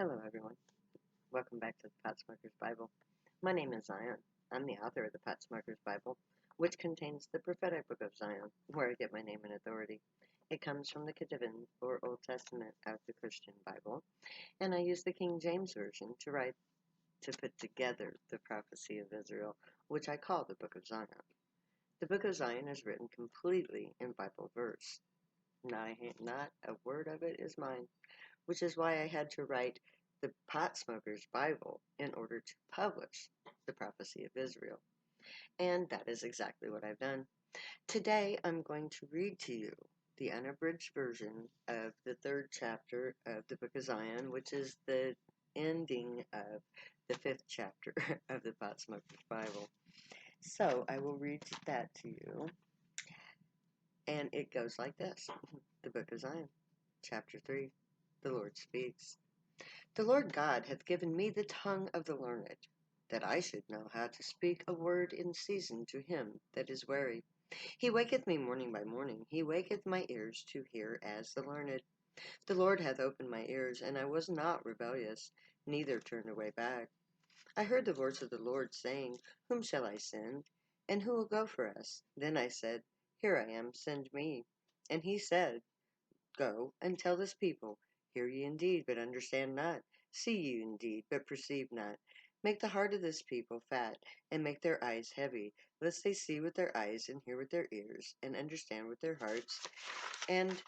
Hello, everyone. Welcome back to the Potsmoker's Bible. My name is Zion. I'm the author of the Potsmoker's Bible, which contains the prophetic book of Zion, where I get my name and authority. It comes from the Ketuvim, or Old Testament of the Christian Bible, and I use the King James Version to put together the prophecy of Israel, which I call the Book of Zion. The Book of Zion is written completely in Bible verse. Not a word of it is mine, which is why I had to write the Potsmoker's Bible in order to publish the prophecy of Israel. And that is exactly what I've done. Today I'm going to read to you the unabridged version of the third chapter of the Book of Zion, which is the ending of the fifth chapter of the Potsmoker's Bible. So I will read that to you, and it goes like this. The Book of Zion, chapter 3. The Lord speaks. The Lord God hath given me the tongue of the learned, that I should know how to speak a word in season to him that is weary. He waketh me morning by morning, he waketh my ears to hear as the learned. The Lord hath opened my ears, and I was not rebellious, neither turned away back. I heard the voice of the Lord saying, Whom shall I send? And who will go for us? Then I said, Here I am, send me. And he said, Go and tell this people, Hear ye indeed, but understand not. See ye indeed, but perceive not. Make the heart of this people fat, and make their eyes heavy, lest they see with their eyes, and hear with their ears, and understand with their hearts, and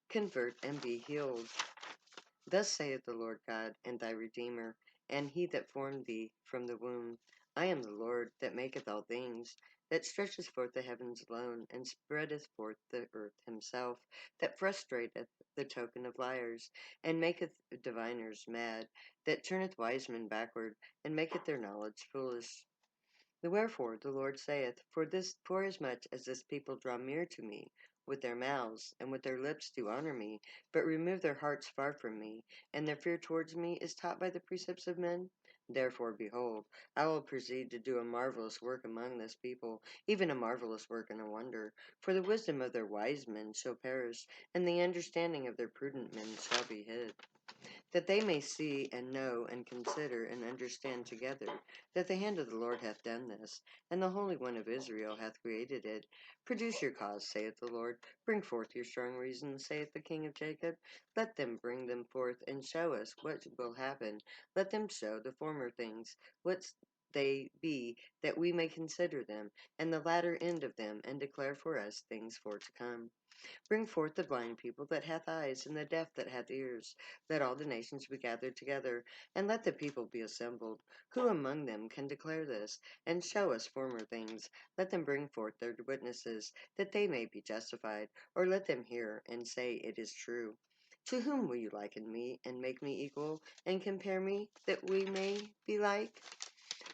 convert and be healed. Thus saith the Lord God, and thy Redeemer, and he that formed thee from the womb. I am the Lord that maketh all things, that stretcheth forth the heavens alone, and spreadeth forth the earth himself, that frustrateth the token of liars, and maketh diviners mad, that turneth wise men backward, and maketh their knowledge foolish. Wherefore the Lord saith, Forasmuch as this people draw near to me with their mouths, and with their lips do honor me, but remove their hearts far from me, and their fear towards me is taught by the precepts of men, therefore, behold, I will proceed to do a marvelous work among this people, even a marvelous work and a wonder. For the wisdom of their wise men shall perish, and the understanding of their prudent men shall be hid, that they may see and know and consider and understand together that the hand of the Lord hath done this, and the Holy One of Israel hath created it. Produce your cause, saith the Lord. Bring forth your strong reasons, saith the King of Jacob. Let them bring them forth, and show us what will happen. Let them show the former things, what they be, that we may consider them, and the latter end of them, and declare for us things for to come. Bring forth the blind people that hath eyes, and the deaf that hath ears. Let all the nations be gathered together, and let the people be assembled. Who among them can declare this, and show us former things? Let them bring forth their witnesses, that they may be justified, or let them hear, and say it is true. To whom will you liken me, and make me equal, and compare me, that we may be like?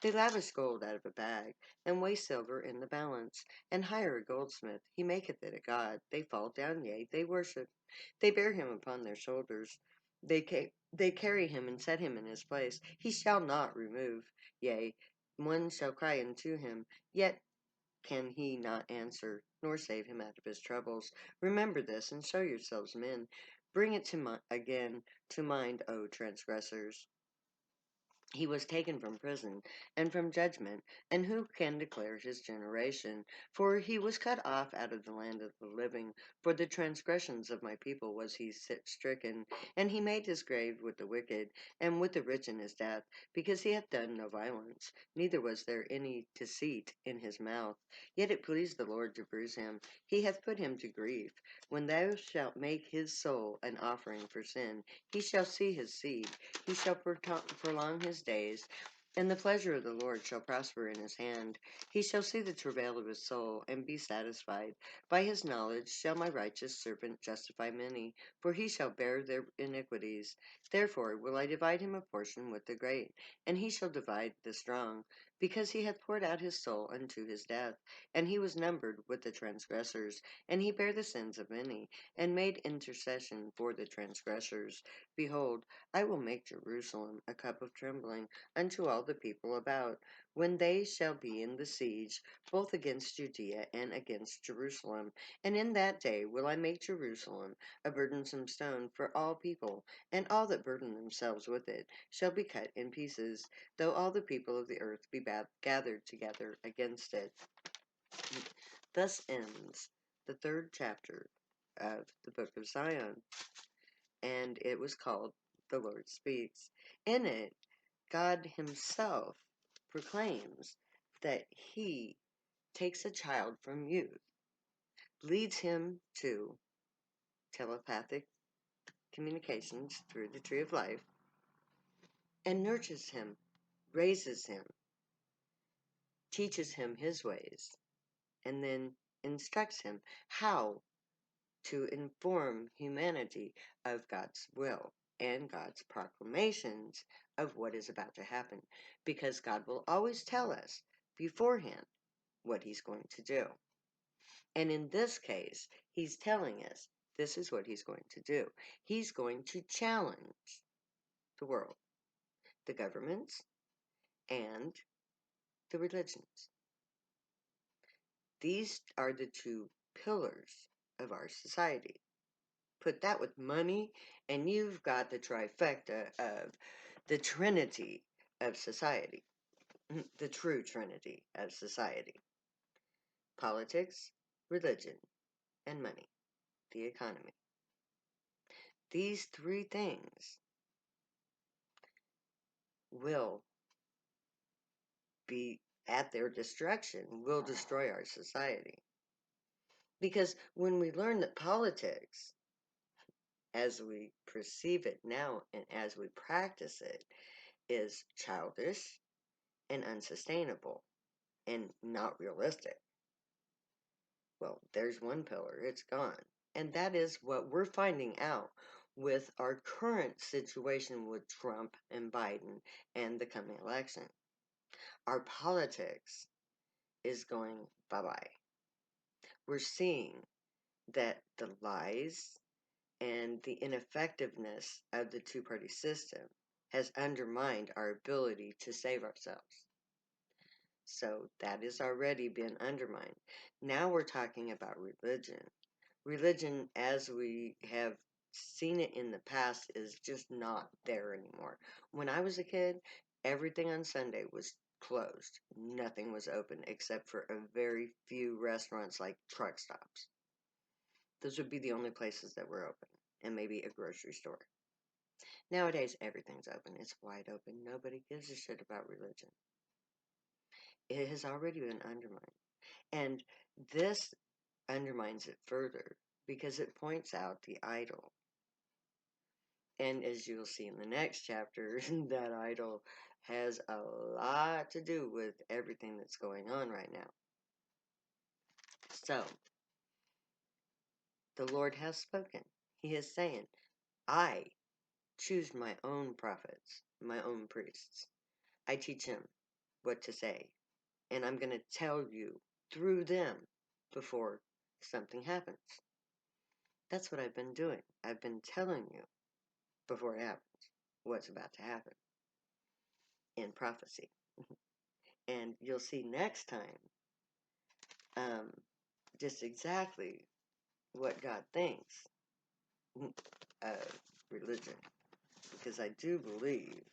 They lavish gold out of a bag, and weigh silver in the balance, and hire a goldsmith. He maketh it a god. They fall down, yea, they worship. They bear him upon their shoulders. They carry him and set him in his place. He shall not remove. Yea, one shall cry unto him, yet can he not answer, nor save him out of his troubles. Remember this, and show yourselves men. Bring it again to mind, O transgressors. He was taken from prison and from judgment, and who can declare his generation? For he was cut off out of the land of the living. For the transgressions of my people was he stricken, and he made his grave with the wicked, and with the rich in his death, because he hath done no violence, neither was there any deceit in his mouth. Yet it pleased the Lord to bruise him. He hath put him to grief. When thou shalt make his soul an offering for sin, he shall see his seed, he shall prolong his days, and the pleasure of the Lord shall prosper in his hand. He shall see the travail of his soul, and be satisfied. By his knowledge shall my righteous servant justify many, for he shall bear their iniquities. Therefore will I divide him a portion with the great, and he shall divide the strong, because he hath poured out his soul unto his death, and he was numbered with the transgressors, and he bare the sins of many, and made intercession for the transgressors. Behold, I will make Jerusalem a cup of trembling unto all the people about. when they shall be in the siege, both against Judea and against Jerusalem. And in that day will I make Jerusalem a burdensome stone for all people, and all that burden themselves with it shall be cut in pieces, though all the people of the earth be gathered together against it. Thus ends the third chapter of the book of Zion, and it was called The Lord Speaks. In it, God Himself proclaims that He takes a child from youth, leads him to telepathic communications through the tree of life, and nurtures him, raises him, teaches him His ways, and then instructs him how to inform humanity of God's will and God's proclamations of what is about to happen, because God will always tell us beforehand what He's going to do. And in this case, He's telling us this is what He's going to do. He's going to challenge the world, the governments, and the religions. These are the two pillars of our society. Put that with money, and you've got the trifecta of the trinity of society, the true trinity of society: politics, religion, and money, the economy. These three things will be at their destruction, will destroy our society. Because when we learn that politics, as we perceive it now and as we practice it, is childish and unsustainable and not realistic, well, there's one pillar, it's gone. And that is what we're finding out with our current situation with Trump and Biden and the coming election. Our politics is going bye-bye. We're seeing that the lies and the ineffectiveness of the two-party system has undermined our ability to save ourselves. So that has already been undermined. Now we're talking about religion. Religion, as we have seen it in the past, is just not there anymore. When I was a kid, everything on Sunday was closed. Nothing was open except for a very few restaurants like truck stops. Those would be the only places that were open, and maybe a grocery store. Nowadays, everything's open. It's wide open. Nobody gives a shit about religion. It has already been undermined. And this undermines it further because it points out the idol. And as you'll see in the next chapter, that idol has a lot to do with everything that's going on right now. So, the Lord has spoken. He is saying, I choose my own prophets, my own priests. I teach them what to say. And I'm going to tell you through them before something happens. That's what I've been doing. I've been telling you before it happens what's about to happen in prophecy. And you'll see next time just exactly what God thinks of religion. Because I do believe,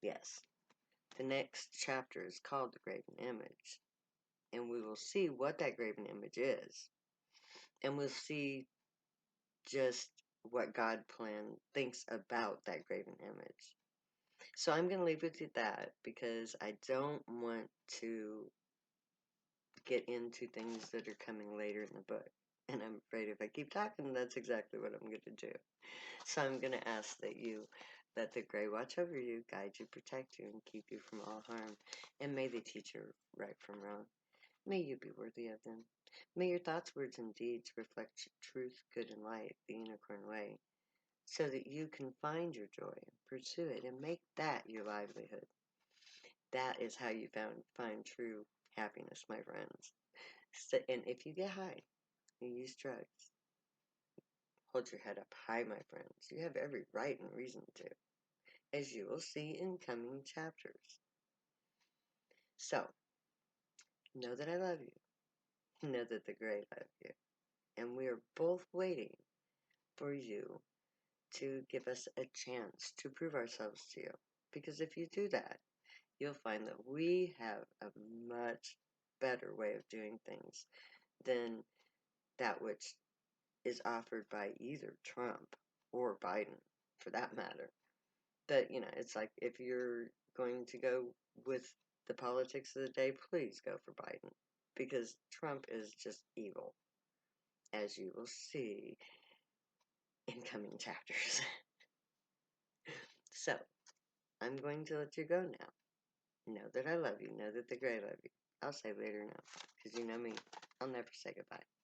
yes, the next chapter is called The Graven Image. And we will see what that graven image is. And we'll see just what God thinks about that graven image. So I'm going to leave it at that because I don't want to get into things that are coming later in the book. And I'm afraid if I keep talking, that's exactly what I'm going to do. So I'm going to ask that you let the Grey watch over you, guide you, protect you, and keep you from all harm. And may they teach you right from wrong. May you be worthy of them. May your thoughts, words, and deeds reflect truth, good, and light, the unicorn way, so that you can find your joy, pursue it, and make that your livelihood. That is how you find true happiness, my friends. So, and if you get high, you use drugs, hold your head up high, my friends. You have every right and reason to, as you will see in coming chapters. So, know that I love you. Know that the gray love you. And we are both waiting for you to give us a chance to prove ourselves to you. Because if you do that, you'll find that we have a much better way of doing things than that which is offered by either Trump or Biden, for that matter. But, it's like if you're going to go with the politics of the day, please go for Biden. Because Trump is just evil, as you will see in coming chapters. So, I'm going to let you go now. Know that I love you. Know that the gray love you. I'll say later now, because you know me. I'll never say goodbye.